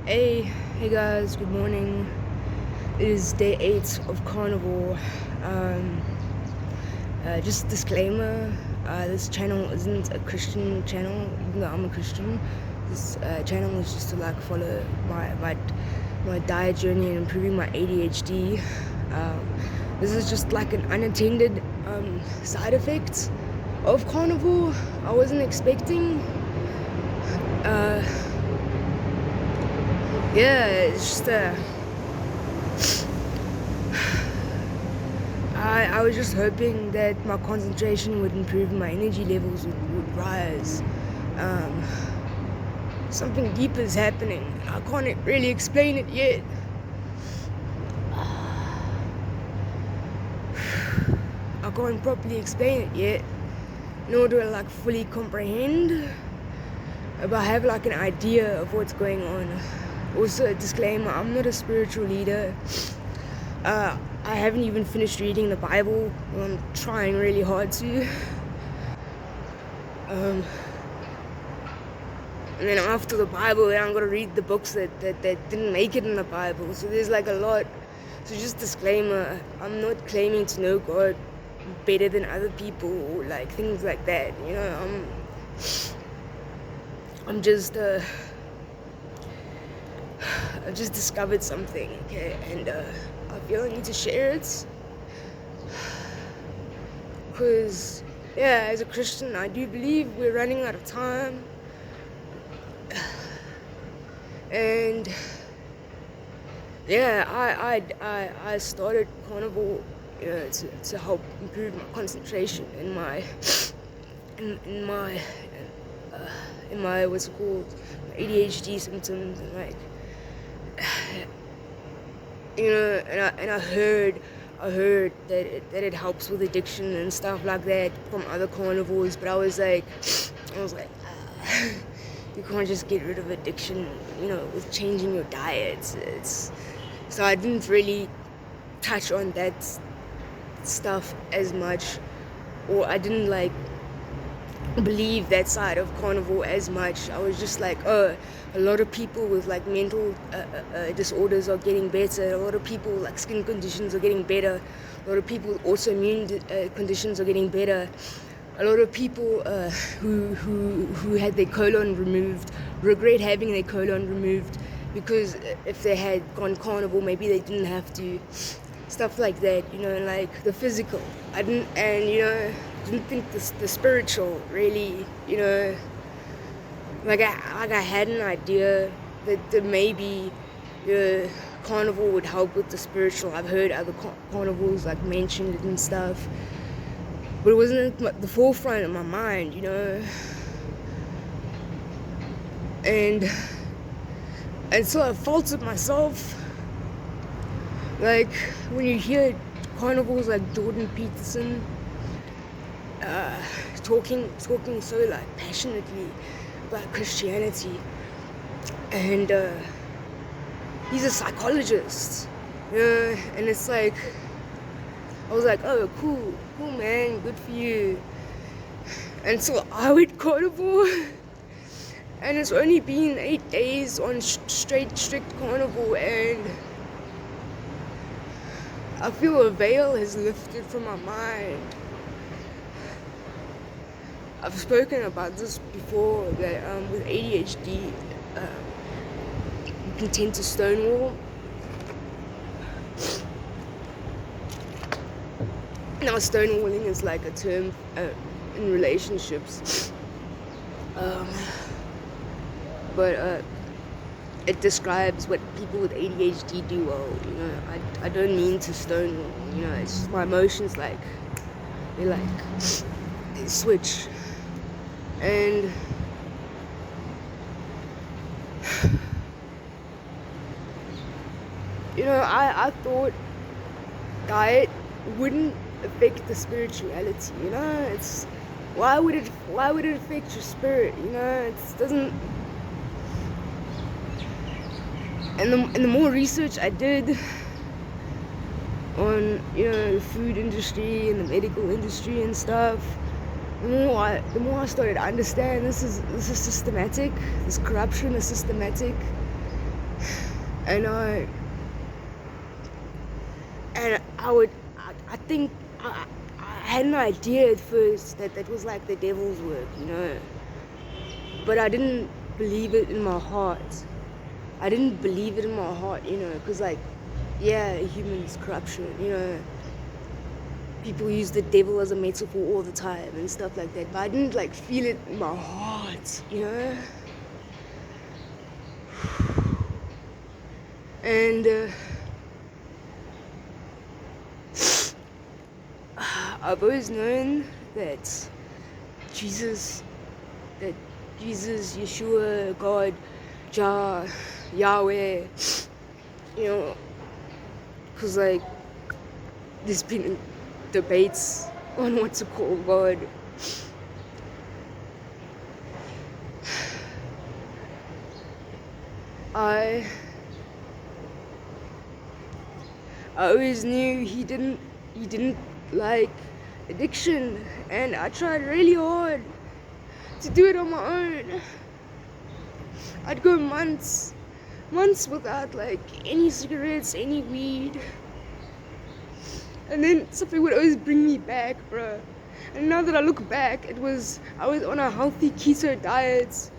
Hey guys, good morning. It is day 8 of Carnivore. Um, just disclaimer, this channel isn't a Christian channel, even though I'm a Christian. This channel is just to follow my diet journey and improving my ADHD. This is just like an unintended side effect of Carnivore. I wasn't expecting. Yeah, it's just I was just hoping that my concentration would improve, my energy levels would rise. Something deep is happening. I can't really explain it yet. I can't properly explain it yet, nor do I fully comprehend. But I have an idea of what's going on. Also, a disclaimer: I'm not a spiritual leader. I haven't even finished reading the Bible. I'm trying really hard to. And then after the Bible, then I'm gonna read the books that didn't make it in the Bible. So there's a lot. So just disclaimer: I'm not claiming to know God better than other people or things like that. I'm just I've just discovered something, okay, and I feel I need to share it. Because, yeah, as a Christian, I do believe we're running out of time. And, yeah, I started Carnivore, to help improve my concentration and in my what's it called, my ADHD symptoms, and and I heard that it helps with addiction and stuff like that from other carnivores, but I was like, you can't just get rid of addiction, with changing your diet. So I didn't really touch on that stuff as much, or I didn't believe that side of carnivore as much. I was just a lot of people with mental disorders are getting better. A lot of people skin conditions are getting better. A lot of people with autoimmune conditions are getting better. A lot of people who had their colon removed regret having their colon removed, because if they had gone carnivore, maybe they didn't have to. Stuff like that, the physical. I didn't think the spiritual really, I had an idea that maybe carnivore would help with the spiritual. I've heard other carnivores mentioned it and stuff, but it wasn't at the forefront of my mind, and so I faulted myself. When you hear carnivores like Jordan Peterson talking so passionately about Christianity, and he's a psychologist, and it's I was oh, cool man, good for you. And so I went carnivore, and it's only been 8 days on strict carnivore, and I feel a veil has lifted from my mind. I've spoken about this before, that with ADHD, you can tend to stonewall. Now, stonewalling is a term in relationships, but it describes what people with ADHD do well. I don't mean to stonewall. It's just my emotions they switch, and I thought diet wouldn't affect the spirituality. It's why would it affect your spirit? It doesn't. And the more research I did on the food industry and the medical industry and stuff, the more I started to understand this is systematic. This corruption is systematic, And I think I had an idea at first that was like the devil's work, but I didn't believe it in my heart. Because like, yeah, humans, corruption, people use the devil as a metaphor all the time and stuff like that, but I didn't like feel it in my heart, and I've always known that Jesus, Yeshua, God, Jah, Yahweh, because like there's been debates on what to call God. I always knew he didn't like addiction, and I tried really hard to do it on my own. I'd go months without like any cigarettes, any weed, and then something would always bring me back, bro. And now that I look back, I was on a healthy keto diet,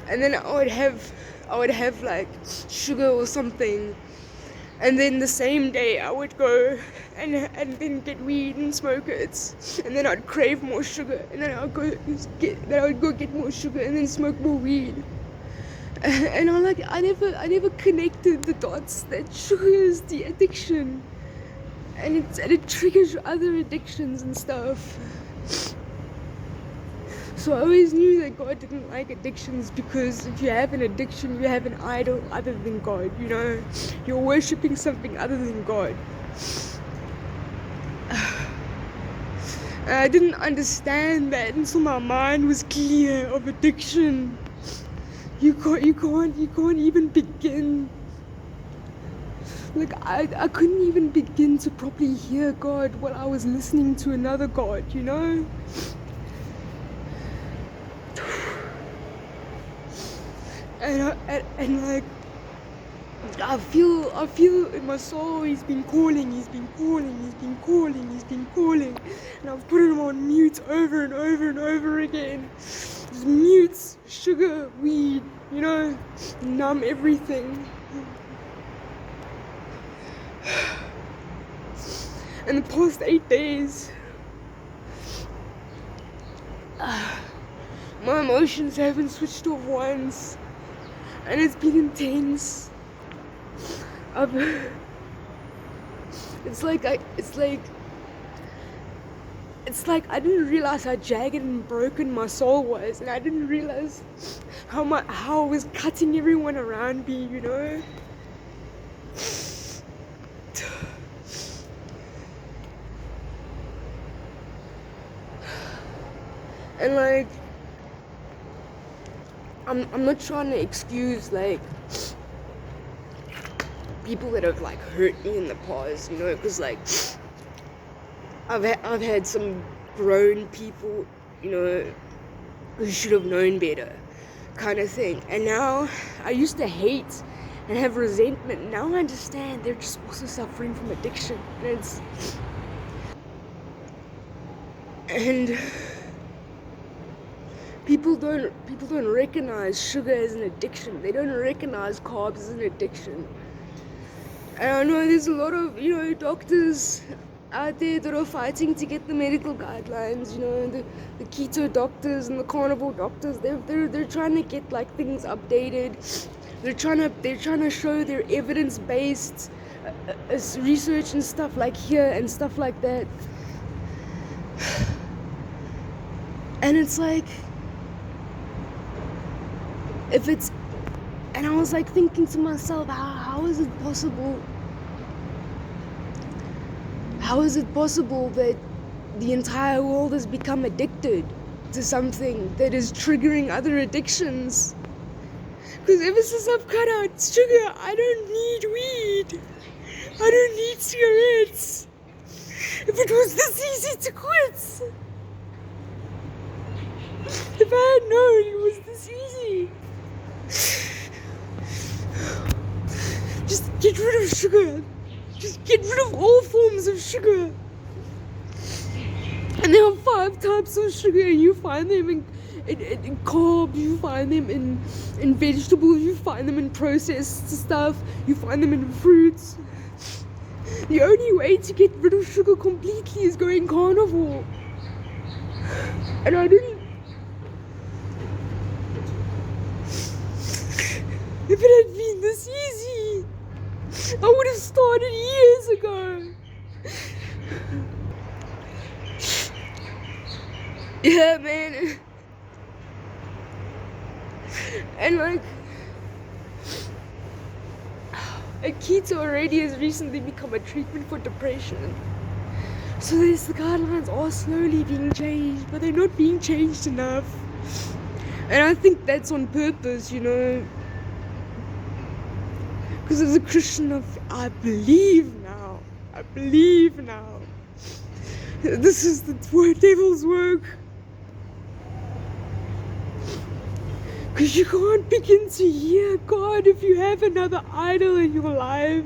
and then I would have like sugar or something, and then the same day I would go and then get weed and smoke it, and then I'd crave more sugar, and then I would go get more sugar and then smoke more weed. And I'm like, I never connected the dots that sugar is the addiction, and it triggers other addictions and stuff. So I always knew that God didn't like addictions, because if you have an addiction, you have an idol other than God, You're worshipping something other than God. And I didn't understand that until my mind was clear of addiction. You can't even begin. Like, I couldn't even begin to properly hear God while I was listening to another God, And like, I feel in my soul he's been calling, and I've put him on mute over and over and over again. Just mute, sugar, weed, numb everything. In the past 8 days, my emotions haven't switched off once, and it's been intense. It's like I didn't realize how jagged and broken my soul was, and I didn't realize how I was cutting everyone around me, And like, I'm not trying to excuse like people that have like hurt me in the past, because like I've had some grown people, who should have known better, kind of thing. And now I used to hate and have resentment. Now I understand they're just also suffering from addiction, and people don't recognize sugar as an addiction. They don't recognize carbs as an addiction. And I know there's a lot of, doctors out there that are fighting to get the medical guidelines, the keto doctors and the carnivore doctors. They're trying to get like things updated. They're trying to show their evidence-based research and stuff like here and stuff like that. And it's like, and I was like thinking to myself, how is it possible? How is it possible that the entire world has become addicted to something that is triggering other addictions? Because ever since I've cut out sugar, I don't need weed. I don't need cigarettes. If it was this easy to quit. If I had known it was this easy. Get rid of sugar. Just get rid of all forms of sugar. And there are 5 types of sugar, and you find them in carbs, you find them in vegetables, you find them in processed stuff, you find them in fruits. The only way to get rid of sugar completely is going carnivore. And I didn't. If it had been this easy, I would have started years ago. Yeah, man. And like, keto already has recently become a treatment for depression. So the guidelines are slowly being changed, but they're not being changed enough. And I think that's on purpose, you know. Because as a Christian, I believe now. This is the devil's work. Because you can't begin to hear God if you have another idol in your life.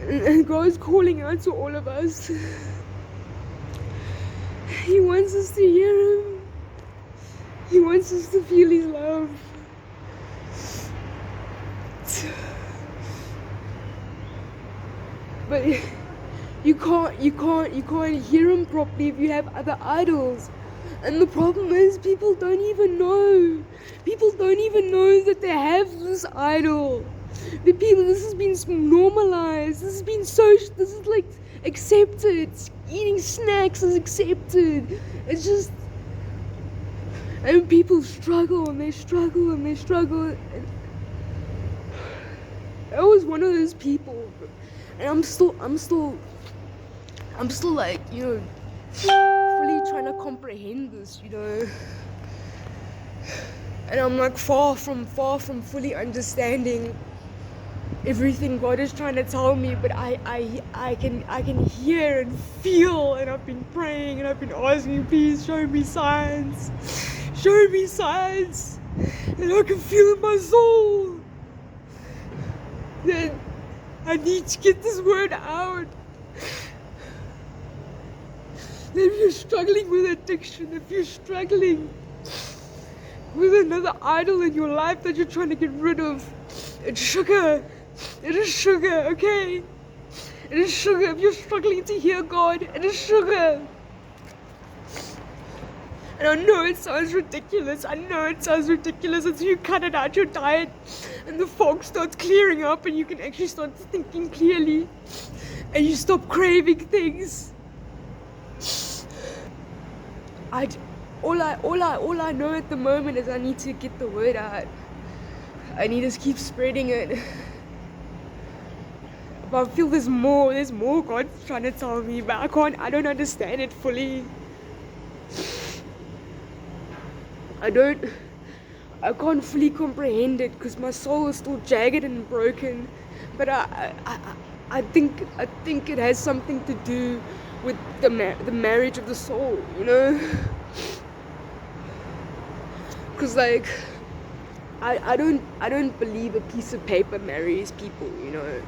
And God's calling out to all of us. He wants us to hear Him. He wants us to feel His love. But you can't hear Him properly if you have other idols. And the problem is, people don't even know. People don't even know that they have this idol. This has been normalized. This is like accepted. Eating snacks is accepted. It's just, and people struggle and they struggle and they struggle. And I was one of those people, and I'm still like, you know, fully trying to comprehend this, you know. And I'm like far from fully understanding everything God is trying to tell me, but I can hear and feel, and I've been praying and I've been asking, please show me signs, and I can feel in my soul that I need to get this word out. If you're struggling with addiction, if you're struggling with another idol in your life that you're trying to get rid of, it's sugar. It is sugar, okay? It is sugar. If you're struggling to hear God, it is sugar. And I know it sounds ridiculous. Until you cut it out your diet and the fog starts clearing up and you can actually start thinking clearly and you stop craving things. All I know at the moment is I need to get the word out. I need to keep spreading it. But I feel there's more God's trying to tell me, but I don't understand it fully. I can't fully comprehend it because my soul is still jagged and broken. But I think it has something to do with the marriage of the soul, you know? Because like, I don't believe a piece of paper marries people, you know.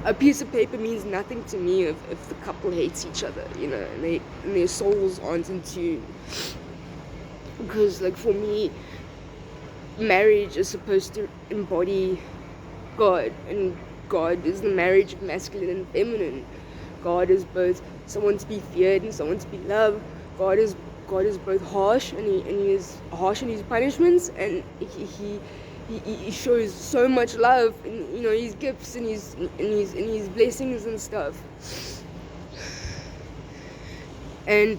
A piece of paper means nothing to me if the couple hates each other, you know, and their souls aren't in tune. Because like for me, marriage is supposed to embody God, and God is the marriage of masculine and feminine. God is both someone to be feared and someone to be loved. God is both harsh, and he is harsh in his punishments, and he shows so much love in, you know, his gifts and his blessings and stuff. And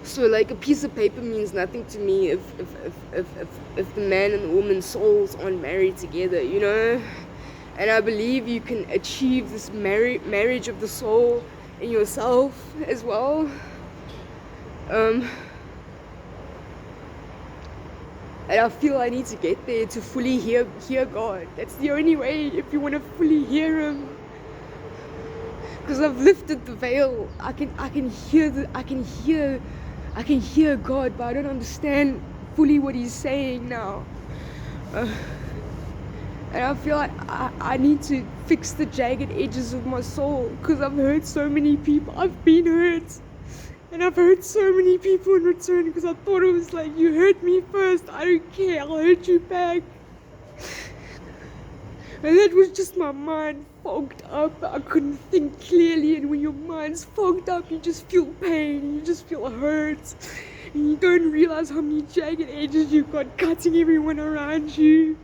so like a piece of paper means nothing to me if the man and the woman's souls aren't married together, you know. And I believe you can achieve this marriage of the soul in yourself as well. And I feel I need to get there to fully hear God. That's the only way if you want to fully hear Him. Because I've lifted the veil. I can hear God, but I don't understand fully what He's saying now. And I feel like I need to fix the jagged edges of my soul, because I've hurt so many people. I've been hurt. And I've hurt so many people in return, because I thought it was like, you hurt me first, I don't care, I'll hurt you back. And that was just my mind fogged up. I couldn't think clearly, and when your mind's fogged up, you just feel pain, you just feel hurt. And you don't realize how many jagged edges you've got cutting everyone around you.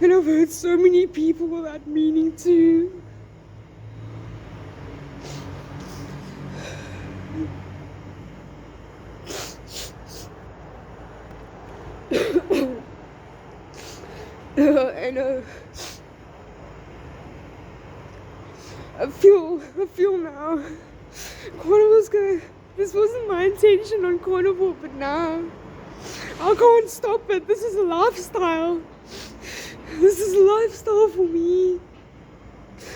And I've hurt so many people without meaning to. And I feel now Carnivore's this wasn't my intention on Carnivore, but now I can't stop it. This is a lifestyle. This is a lifestyle for me.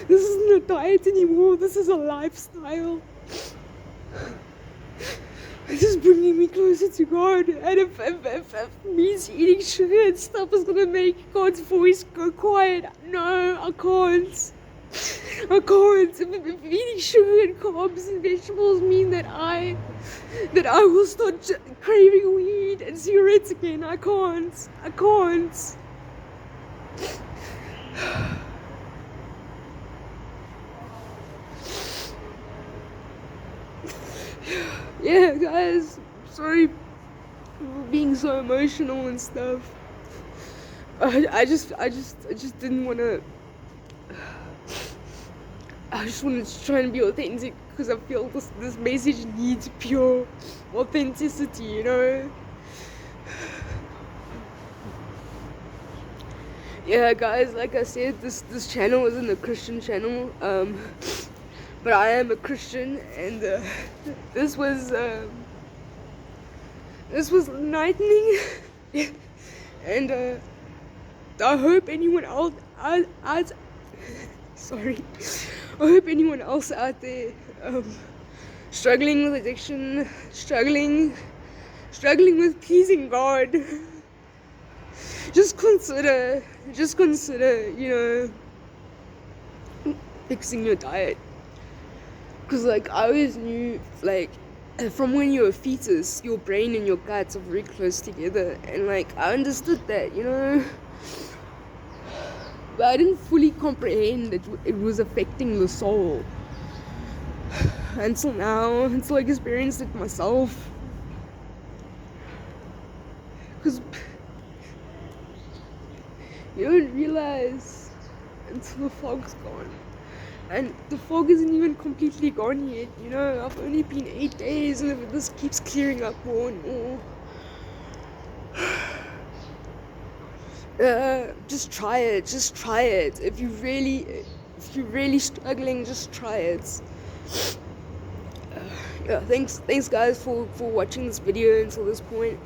This isn't a diet anymore. This is a lifestyle. This is bringing me closer to God. And if means eating sugar and stuff is gonna make God's voice go quiet, no, I can't. I can't. If eating sugar and carbs and vegetables mean that I will start craving weed and cigarettes again, I can't. I can't. Yeah, guys, sorry for being so emotional and stuff. I just didn't want to. I just wanted to try and be authentic, because I feel this message needs pure authenticity, you know. Yeah, guys, like I said, this channel isn't a Christian channel, but I am a Christian, and this was enlightening. And I hope anyone else sorry, I hope anyone else out there struggling with addiction, struggling with pleasing God, just consider, you know, fixing your diet. Because, like, I always knew, like, from when you're a fetus, your brain and your guts are very close together. And, like, I understood that, you know. But I didn't fully comprehend that it was affecting the soul. Until now, until I experienced it myself. Because you don't realize until the fog's gone. And the fog isn't even completely gone yet, you know. I've only been 8 days, and if this keeps clearing up more and more. Just try it. If you're really struggling, just try it. Yeah, thanks guys for watching this video until this point.